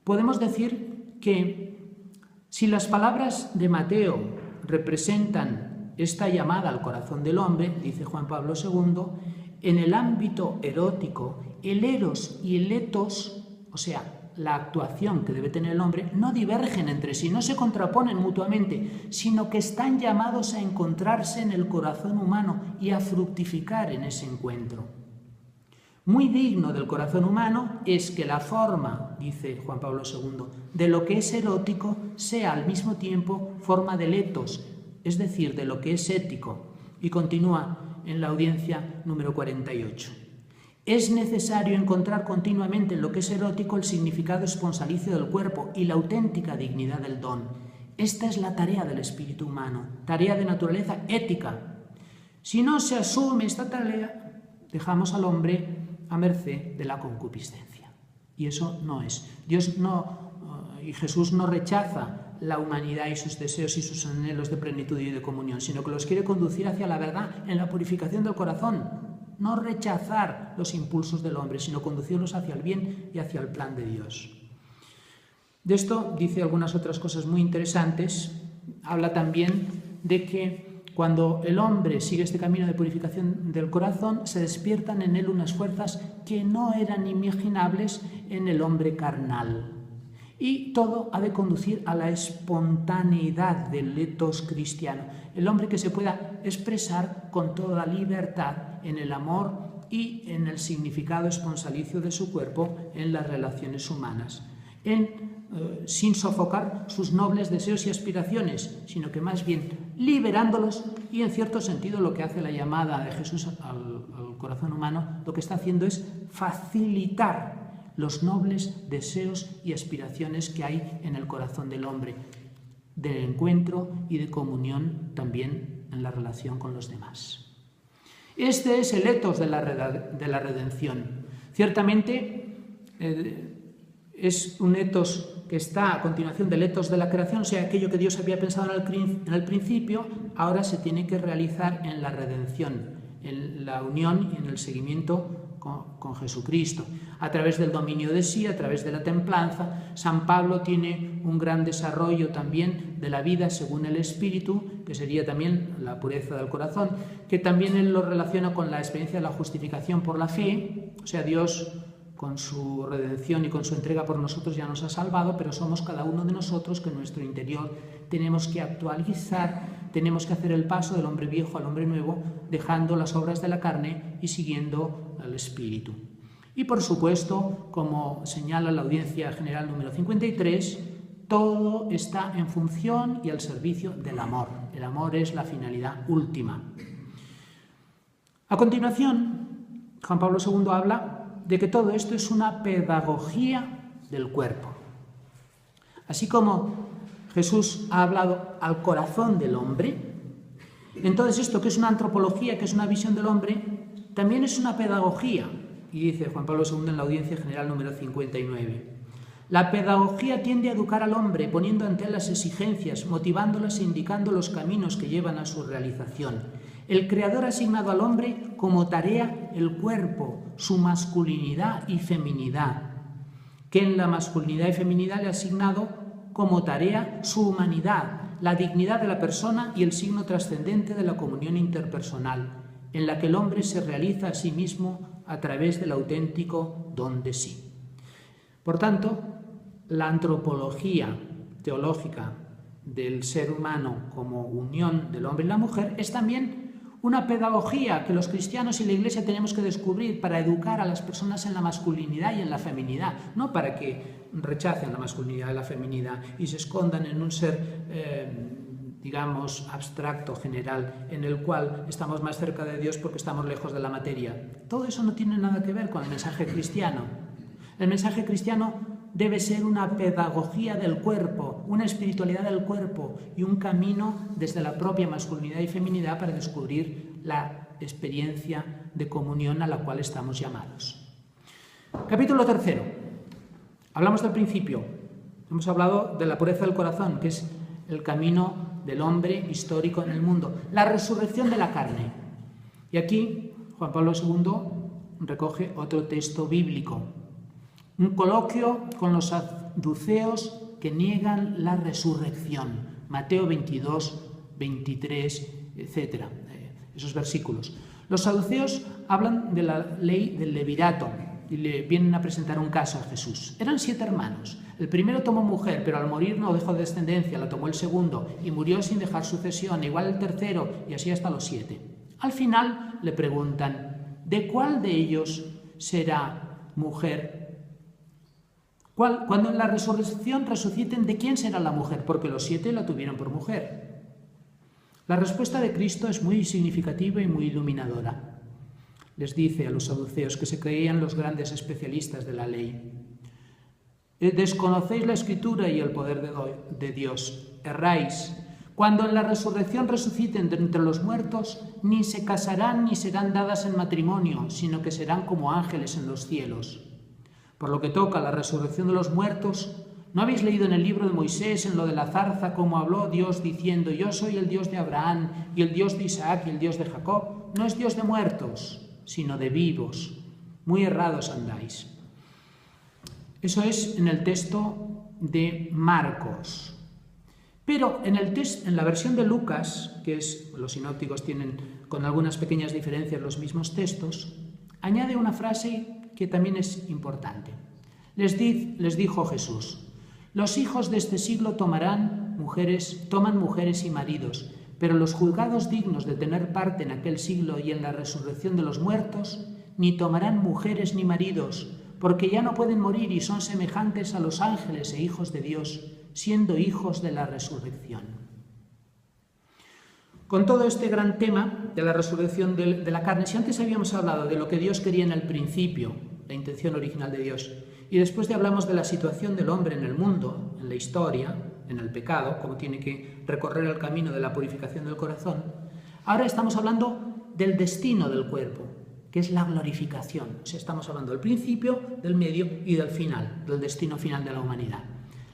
podemos decir que si las palabras de Mateo representan esta llamada al corazón del hombre, dice Juan Pablo II, en el ámbito erótico, el eros y el etos, o sea, la actuación que debe tener el hombre, no divergen entre sí, no se contraponen mutuamente, sino que están llamados a encontrarse en el corazón humano y a fructificar en ese encuentro. Muy digno del corazón humano es que la forma, dice Juan Pablo II, de lo que es erótico sea al mismo tiempo forma del etos, es decir, de lo que es ético. Y continúa en la audiencia número 48. Es necesario encontrar continuamente en lo que es erótico el significado esponsalicio del cuerpo y la auténtica dignidad del don. Esta es la tarea del espíritu humano, tarea de naturaleza ética. Si no se asume esta tarea, dejamos al hombre a merced de la concupiscencia. Y eso no es. Dios no, y Jesús no rechaza la humanidad y sus deseos y sus anhelos de plenitud y de comunión, sino que los quiere conducir hacia la verdad en la purificación del corazón. No rechazar los impulsos del hombre, sino conducirlos hacia el bien y hacia el plan de Dios. De esto dice algunas otras cosas muy interesantes. Habla también de que cuando el hombre sigue este camino de purificación del corazón, se despiertan en él unas fuerzas que no eran imaginables en el hombre carnal. Y todo ha de conducir a la espontaneidad del ethos cristiano, el hombre que se pueda expresar con toda libertad en el amor y en el significado esponsalicio de su cuerpo en las relaciones humanas, sin sofocar sus nobles deseos y aspiraciones, sino que más bien liberándolos, y en cierto sentido lo que hace la llamada de Jesús al corazón humano, lo que está haciendo es facilitar los nobles deseos y aspiraciones que hay en el corazón del hombre, de encuentro y de comunión también en la relación con los demás. Este es el ethos de la redención. Ciertamente es un ethos que está a continuación del ethos de la creación, o sea, aquello que Dios había pensado en el principio, ahora se tiene que realizar en la redención, en la unión y en el seguimiento con Jesucristo, a través del dominio de sí, a través de la templanza. San Pablo tiene un gran desarrollo también de la vida según el Espíritu, que sería también la pureza del corazón, que también él lo relaciona con la experiencia de la justificación por la fe, o sea, Dios con su redención y con su entrega por nosotros ya nos ha salvado, pero somos cada uno de nosotros que en nuestro interior tenemos que actualizar, tenemos que hacer el paso del hombre viejo al hombre nuevo, dejando las obras de la carne y siguiendo al Espíritu. Y por supuesto, como señala la Audiencia General número 53, todo está en función y al servicio del amor. El amor es la finalidad última. A continuación, Juan Pablo II habla de que todo esto es una pedagogía del cuerpo. Así como Jesús ha hablado al corazón del hombre, entonces esto que es una antropología, que es una visión del hombre, también es una pedagogía. Y dice Juan Pablo II en la Audiencia General número 59. La pedagogía tiende a educar al hombre poniendo ante él las exigencias, motivándolas e indicando los caminos que llevan a su realización. El Creador ha asignado al hombre como tarea el cuerpo, su masculinidad y feminidad, que en la masculinidad y feminidad le ha asignado como tarea su humanidad, la dignidad de la persona y el signo trascendente de la comunión interpersonal, en la que el hombre se realiza a sí mismo a través del auténtico don de sí. Por tanto, la antropología teológica del ser humano como unión del hombre y la mujer es también una pedagogía que los cristianos y la Iglesia tenemos que descubrir para educar a las personas en la masculinidad y en la feminidad, no para que rechacen la masculinidad y la feminidad y se escondan en un ser digamos, abstracto, general, en el cual estamos más cerca de Dios porque estamos lejos de la materia. Todo eso no tiene nada que ver con el mensaje cristiano. El mensaje cristiano debe ser una pedagogía del cuerpo, una espiritualidad del cuerpo y un camino desde la propia masculinidad y feminidad para descubrir la experiencia de comunión a la cual estamos llamados. Capítulo 3. Hablamos del principio. Hemos hablado de la pureza del corazón, que es el camino del hombre histórico en el mundo, la resurrección de la carne. Y aquí Juan Pablo II recoge otro texto bíblico, un coloquio con los saduceos que niegan la resurrección, Mateo 22, 23, etc. Esos versículos. Los saduceos hablan de la ley del levirato y le vienen a presentar un caso a Jesús. Eran 7 hermanos. El primero tomó mujer, pero al morir no dejó descendencia, la tomó el segundo y murió sin dejar sucesión, igual el tercero, y así hasta los 7. Al final le preguntan, ¿de cuál de ellos será mujer? Cuando en la resurrección resuciten, ¿de quién será la mujer? Porque los 7 la tuvieron por mujer. La respuesta de Cristo es muy significativa y muy iluminadora. Les dice a los saduceos, que se creían los grandes especialistas de la ley: desconocéis la Escritura y el poder de Dios, erráis. Cuando en la resurrección resuciten de entre los muertos, ni se casarán ni serán dadas en matrimonio, sino que serán como ángeles en los cielos. Por lo que toca a la resurrección de los muertos, ¿no habéis leído en el libro de Moisés, en lo de la zarza, cómo habló Dios diciendo: yo soy el Dios de Abraham y el Dios de Isaac y el Dios de Jacob? No es Dios de muertos, sino de vivos. Muy errados andáis. Eso es en el texto de Marcos. Pero en la versión de Lucas, que es, los sinópticos tienen con algunas pequeñas diferencias los mismos textos, añade una frase que también es importante. Les dijo Jesús: Los hijos de este siglo toman mujeres y maridos, pero los juzgados dignos de tener parte en aquel siglo y en la resurrección de los muertos, ni tomarán mujeres ni maridos, porque ya no pueden morir y son semejantes a los ángeles e hijos de Dios, siendo hijos de la resurrección. Con todo este gran tema de la resurrección de la carne, si antes habíamos hablado de lo que Dios quería en el principio, la intención original de Dios, y después de hablamos de la situación del hombre en el mundo, en la historia, en el pecado, cómo tiene que recorrer el camino de la purificación del corazón, ahora estamos hablando del destino del cuerpo, que es la glorificación. O sea, estamos hablando del principio, del medio y del final, del destino final de la humanidad.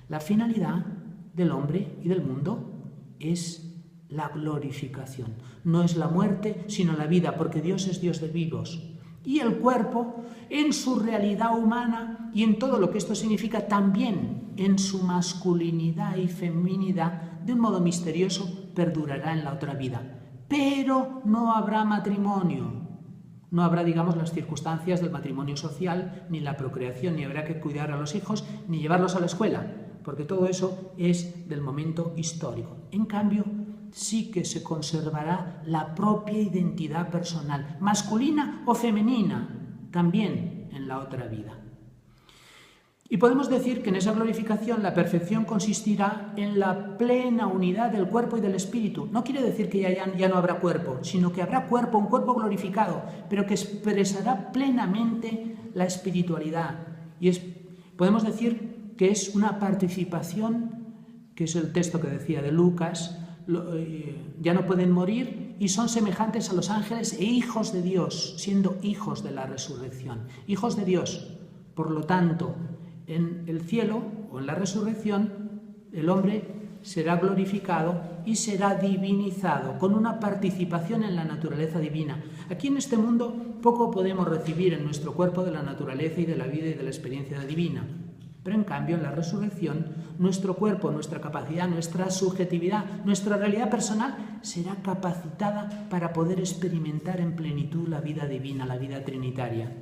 La finalidad del hombre y del mundo es la glorificación. No es la muerte, sino la vida, porque Dios es Dios de vivos. Y el cuerpo, en su realidad humana y en todo lo que esto significa, también en su masculinidad y feminidad, de un modo misterioso, perdurará en la otra vida. Pero no habrá matrimonio. No habrá, digamos, las circunstancias del matrimonio social, ni la procreación, ni habrá que cuidar a los hijos, ni llevarlos a la escuela, porque todo eso es del momento histórico. En cambio, sí que se conservará la propia identidad personal, masculina o femenina, también en la otra vida. Y podemos decir que en esa glorificación la perfección consistirá en la plena unidad del cuerpo y del espíritu. No quiere decir que ya no habrá cuerpo, sino que habrá cuerpo, un cuerpo glorificado, pero que expresará plenamente la espiritualidad. Y podemos decir que es una participación, que es el texto que decía de Lucas, ya no pueden morir y son semejantes a los ángeles e hijos de Dios, siendo hijos de la resurrección. Hijos de Dios. Por lo tanto, en el cielo o en la resurrección, el hombre será glorificado y será divinizado, con una participación en la naturaleza divina. Aquí en este mundo poco podemos recibir en nuestro cuerpo de la naturaleza y de la vida y de la experiencia divina. Pero en cambio, en la resurrección, nuestro cuerpo, nuestra capacidad, nuestra subjetividad, nuestra realidad personal será capacitada para poder experimentar en plenitud la vida divina, la vida trinitaria.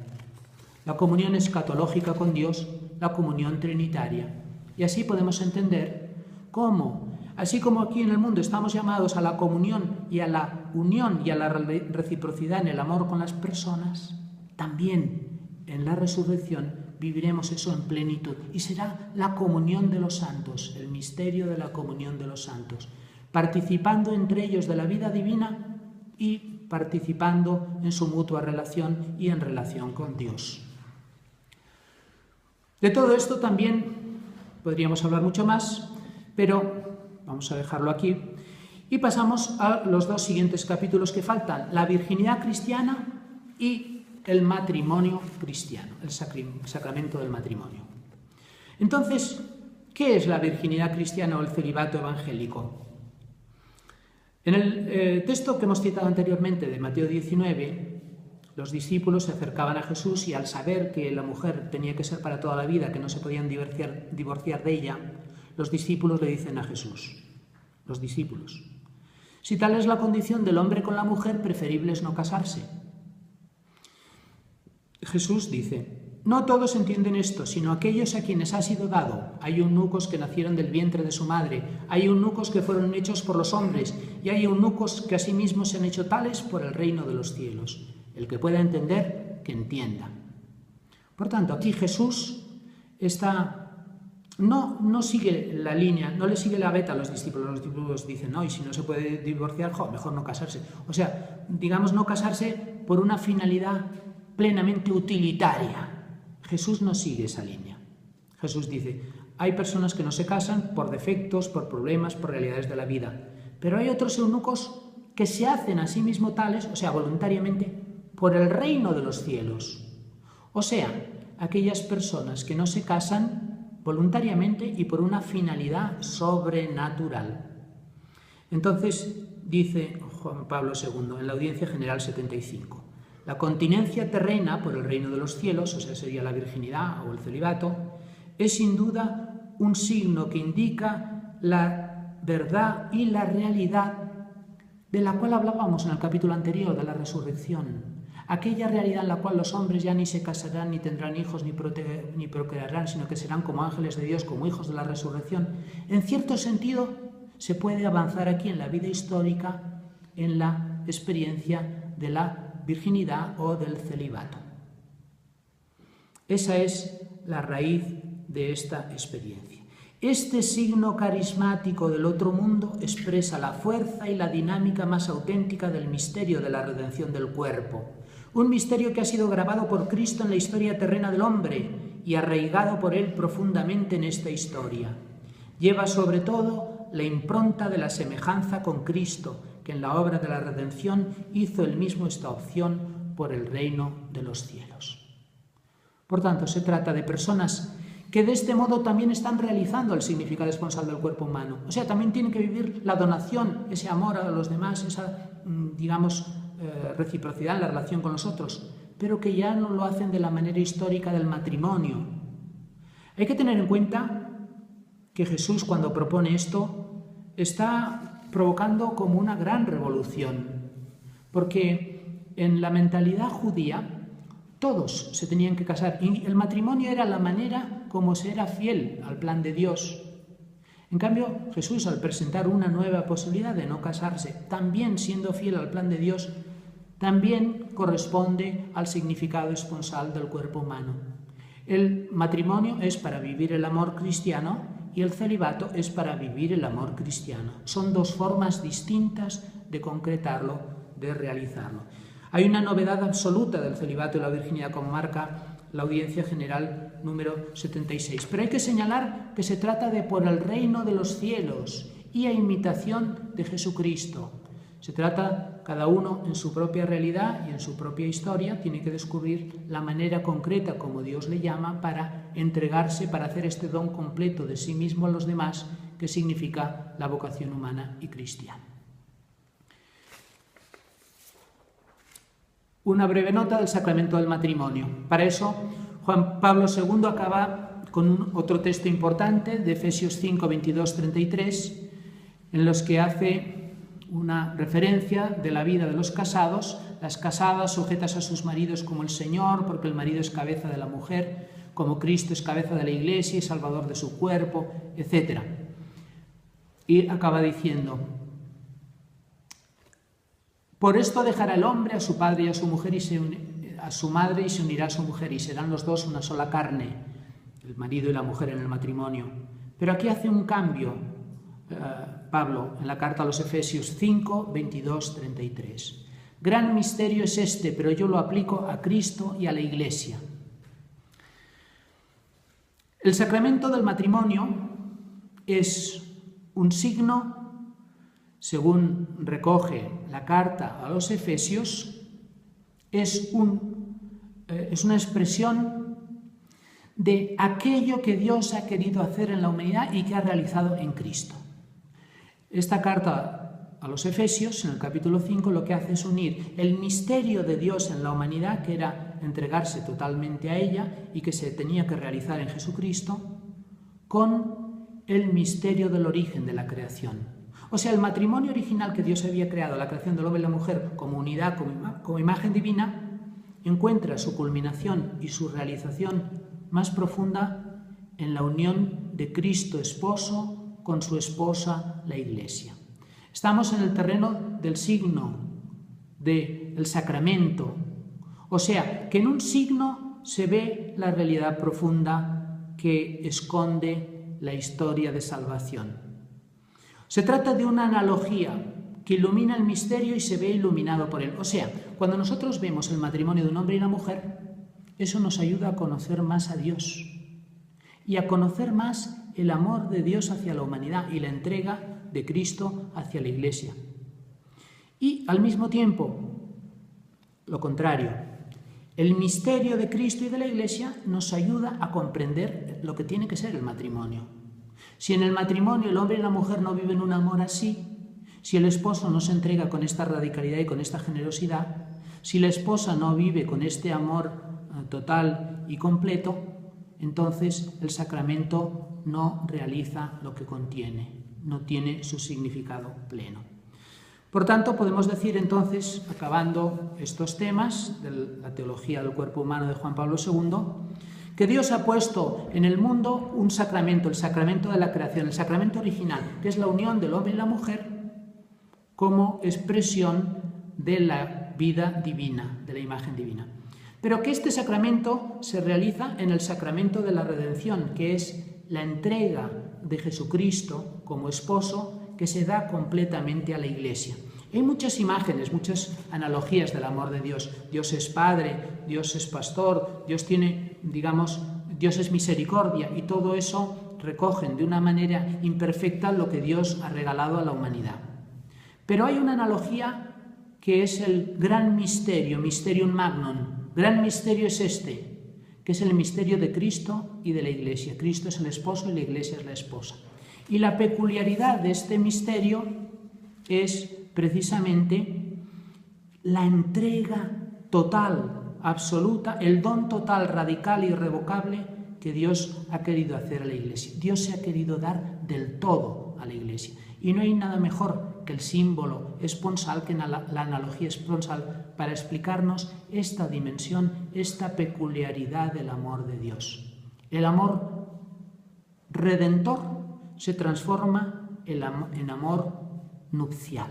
La comunión escatológica con Dios, la comunión trinitaria. Y así podemos entender cómo, así como aquí en el mundo estamos llamados a la comunión y a la unión y a la reciprocidad en el amor con las personas, también en la resurrección viviremos eso en plenitud y será la comunión de los santos, el misterio de la comunión de los santos, participando entre ellos de la vida divina y participando en su mutua relación y en relación con Dios. De todo esto también podríamos hablar mucho más, pero vamos a dejarlo aquí y pasamos a los dos siguientes capítulos que faltan, la virginidad cristiana y el matrimonio cristiano, el sacramento del matrimonio. Entonces, ¿qué es la virginidad cristiana o el celibato evangélico? En el texto que hemos citado anteriormente de Mateo 19, los discípulos se acercaban a Jesús y al saber que la mujer tenía que ser para toda la vida, que no se podían divorciar de ella, los discípulos le dicen a Jesús, los discípulos, si tal es la condición del hombre con la mujer, preferible es no casarse. Jesús dice, no todos entienden esto, sino aquellos a quienes ha sido dado. Hay eunucos que nacieron del vientre de su madre, hay eunucos que fueron hechos por los hombres, y hay eunucos que asimismo se han hecho tales por el reino de los cielos. El que pueda entender, que entienda. Por tanto, aquí Jesús no sigue la línea, no le sigue la veta a los discípulos. Los discípulos dicen, no, y si no se puede divorciar, mejor no casarse. O sea, digamos, no casarse por una finalidad plenamente utilitaria. Jesús no sigue esa línea. Jesús dice, hay personas que no se casan por defectos, por problemas, por realidades de la vida, pero hay otros eunucos que se hacen a sí mismos tales, o sea, voluntariamente, por el reino de los cielos. O sea, aquellas personas que no se casan voluntariamente y por una finalidad sobrenatural. Entonces, dice Juan Pablo II en la Audiencia General 75, la continencia terrena por el reino de los cielos, o sea, sería la virginidad o el celibato, es sin duda un signo que indica la verdad y la realidad de la cual hablábamos en el capítulo anterior, de la resurrección. aquella realidad en la cual los hombres ya ni se casarán, ni tendrán hijos, ni procrearán, sino que serán como ángeles de Dios, como hijos de la resurrección, en cierto sentido se puede avanzar aquí en la vida histórica, en la experiencia de la virginidad o del celibato. Esa es la raíz de esta experiencia. Este signo carismático del otro mundo expresa la fuerza y la dinámica más auténtica del misterio de la redención del cuerpo. Un misterio que ha sido grabado por Cristo en la historia terrena del hombre y arraigado por él profundamente en esta historia. Lleva sobre todo la impronta de la semejanza con Cristo, que en la obra de la redención hizo él mismo esta opción por el reino de los cielos. Por tanto, se trata de personas que de este modo también están realizando el significado esponsal del cuerpo humano. O sea, también tienen que vivir la donación, ese amor a los demás, esa, reciprocidad en la relación con los otros, pero que ya no lo hacen de la manera histórica del matrimonio. Hay que tener en cuenta que Jesús, cuando propone esto, está provocando como una gran revolución, porque en la mentalidad judía todos se tenían que casar y el matrimonio era la manera como se era fiel al plan de Dios. En cambio, Jesús, al presentar una nueva posibilidad de no casarse, también siendo fiel al plan de Dios, también corresponde al significado esponsal del cuerpo humano. El matrimonio es para vivir el amor cristiano y el celibato es para vivir el amor cristiano. Son dos formas distintas de concretarlo, de realizarlo. Hay una novedad absoluta del celibato y la virginidad, como marca la Audiencia General número 76. Pero hay que señalar que se trata de por el reino de los cielos y a imitación de Jesucristo. Se trata, cada uno en su propia realidad y en su propia historia, tiene que descubrir la manera concreta como Dios le llama para entregarse, para hacer este don completo de sí mismo a los demás, que significa la vocación humana y cristiana. Una breve nota del sacramento del matrimonio. Para eso, Juan Pablo II acaba con otro texto importante de Efesios 5, 22, 33, en los que hace una referencia de la vida de los casados, las casadas sujetas a sus maridos como el Señor, porque el marido es cabeza de la mujer, como Cristo es cabeza de la Iglesia y salvador de su cuerpo, etc. Y acaba diciendo: por esto dejará el hombre a su padre y a su mujer a su madre y se unirá a su mujer y serán los dos una sola carne, el marido y la mujer en el matrimonio. Pero aquí hace un cambio Pablo en la carta a los Efesios 5, 22, 33. Gran misterio es este, pero yo lo aplico a Cristo y a la Iglesia. El sacramento del matrimonio es un signo, según recoge la carta a los Efesios, es una expresión de aquello que Dios ha querido hacer en la humanidad y que ha realizado en Cristo. Esta carta a los Efesios, en el capítulo 5, lo que hace es unir el misterio de Dios en la humanidad, que era entregarse totalmente a ella y que se tenía que realizar en Jesucristo, con el misterio del origen de la creación. O sea, el matrimonio original que Dios había creado, la creación del hombre y la mujer como unidad, como imagen divina, encuentra su culminación y su realización más profunda en la unión de Cristo esposo con su esposa, la Iglesia. Estamos en el terreno del signo, del sacramento. O sea, que en un signo se ve la realidad profunda que esconde la historia de salvación. Se trata de una analogía que ilumina el misterio y se ve iluminado por él. O sea, cuando nosotros vemos el matrimonio de un hombre y una mujer, eso nos ayuda a conocer más a Dios y a conocer más el amor de Dios hacia la humanidad y la entrega de Cristo hacia la Iglesia. Y al mismo tiempo, lo contrario, el misterio de Cristo y de la Iglesia nos ayuda a comprender lo que tiene que ser el matrimonio. Si en el matrimonio el hombre y la mujer no viven un amor así, si el esposo no se entrega con esta radicalidad y con esta generosidad, si la esposa no vive con este amor total y completo, entonces el sacramento no realiza lo que contiene, no tiene su significado pleno. Por tanto, podemos decir entonces, acabando estos temas de la teología del cuerpo humano de Juan Pablo II, que Dios ha puesto en el mundo un sacramento, el sacramento de la creación, el sacramento original, que es la unión del hombre y la mujer como expresión de la vida divina, de la imagen divina. Pero que este sacramento se realiza en el sacramento de la redención, que es la entrega de Jesucristo como esposo que se da completamente a la Iglesia. Hay muchas imágenes, muchas analogías del amor de Dios. Dios es Padre, Dios es Pastor, Dios tiene, Dios es misericordia, y todo eso recogen de una manera imperfecta lo que Dios ha regalado a la humanidad. Pero hay una analogía que es el gran misterio, Mysterium Magnum. Gran misterio es este, que es el misterio de Cristo y de la Iglesia. Cristo es el esposo y la Iglesia es la esposa. Y la peculiaridad de este misterio es precisamente la entrega total, absoluta, el don total, radical y irrevocable que Dios ha querido hacer a la Iglesia. Dios se ha querido dar del todo a la Iglesia. Y no hay nada mejor que el símbolo esponsal, que la analogía esponsal, para explicarnos esta dimensión, esta peculiaridad del amor de Dios. El amor redentor se transforma en amor nupcial.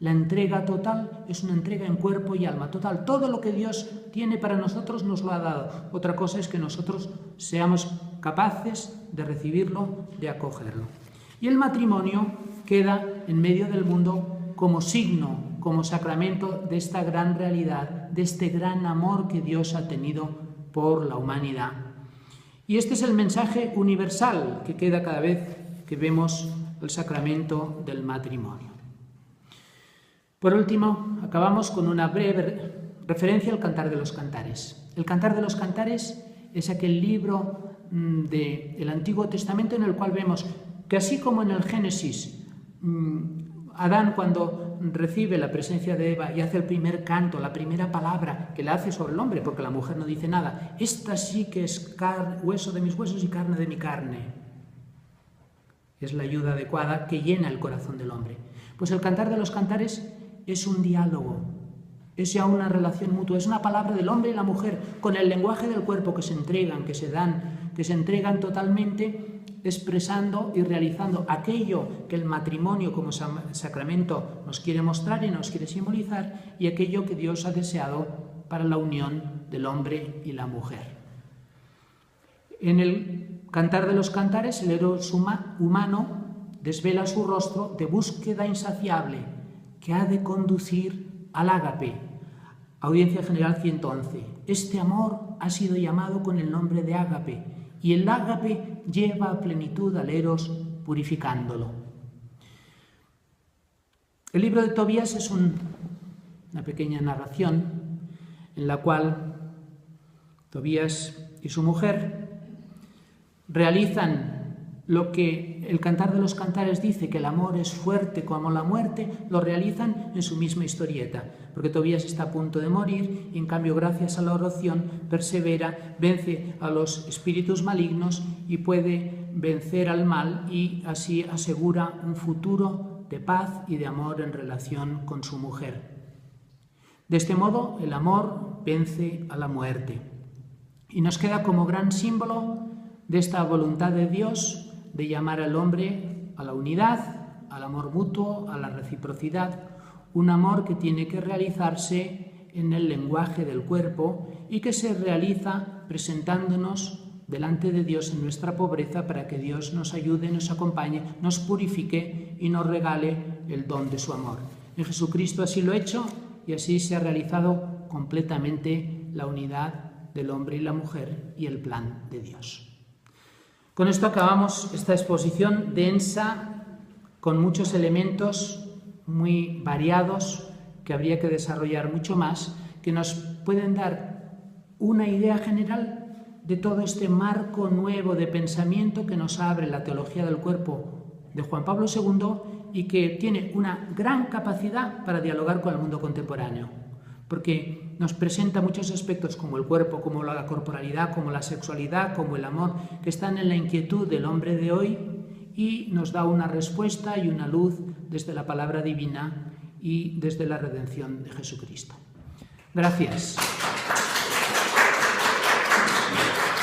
La entrega total es una entrega en cuerpo y alma total. Todo lo que Dios tiene para nosotros nos lo ha dado. Otra cosa es que nosotros seamos capaces de recibirlo, de acogerlo. Y el matrimonio queda en medio del mundo como signo, como sacramento de esta gran realidad, de este gran amor que Dios ha tenido por la humanidad. Y este es el mensaje universal que queda cada vez que vemos el sacramento del matrimonio. Por último, acabamos con una breve referencia al Cantar de los Cantares. El Cantar de los Cantares es aquel libro del Antiguo Testamento en el cual vemos que, así como en el Génesis, Adán, cuando recibe la presencia de Eva y hace el primer canto, la primera palabra que le hace sobre el hombre, porque la mujer no dice nada, esta sí que es hueso de mis huesos y carne de mi carne. Es la ayuda adecuada que llena el corazón del hombre. Pues el Cantar de los Cantares es un diálogo, es ya una relación mutua, es una palabra del hombre y la mujer, con el lenguaje del cuerpo, que se entregan, que se dan, que se entregan totalmente, expresando y realizando aquello que el matrimonio como sacramento nos quiere mostrar y nos quiere simbolizar, y aquello que Dios ha deseado para la unión del hombre y la mujer. En el Cantar de los Cantares, el Eros humano desvela su rostro de búsqueda insaciable que ha de conducir al ágape. Audiencia General 111. Este amor ha sido llamado con el nombre de ágape, y el ágape lleva a plenitud al Eros, purificándolo. El libro de Tobías es una pequeña narración en la cual Tobías y su mujer realizan lo que el Cantar de los Cantares dice, que el amor es fuerte como la muerte, lo realizan en su misma historieta, porque Tobías está a punto de morir y, en cambio, gracias a la oración, persevera, vence a los espíritus malignos y puede vencer al mal, y así asegura un futuro de paz y de amor en relación con su mujer. De este modo, el amor vence a la muerte y nos queda como gran símbolo de esta voluntad de Dios de llamar al hombre a la unidad, al amor mutuo, a la reciprocidad, un amor que tiene que realizarse en el lenguaje del cuerpo y que se realiza presentándonos delante de Dios en nuestra pobreza, para que Dios nos ayude, nos acompañe, nos purifique y nos regale el don de su amor. En Jesucristo así lo ha hecho, y así se ha realizado completamente la unidad del hombre y la mujer y el plan de Dios. Con esto acabamos esta exposición densa, con muchos elementos muy variados que habría que desarrollar mucho más, que nos pueden dar una idea general de todo este marco nuevo de pensamiento que nos abre la teología del cuerpo de Juan Pablo II, y que tiene una gran capacidad para dialogar con el mundo contemporáneo, porque nos presenta muchos aspectos como el cuerpo, como la corporalidad, como la sexualidad, como el amor, que están en la inquietud del hombre de hoy, y nos da una respuesta y una luz desde la palabra divina, y desde la redención de Jesucristo. Gracias.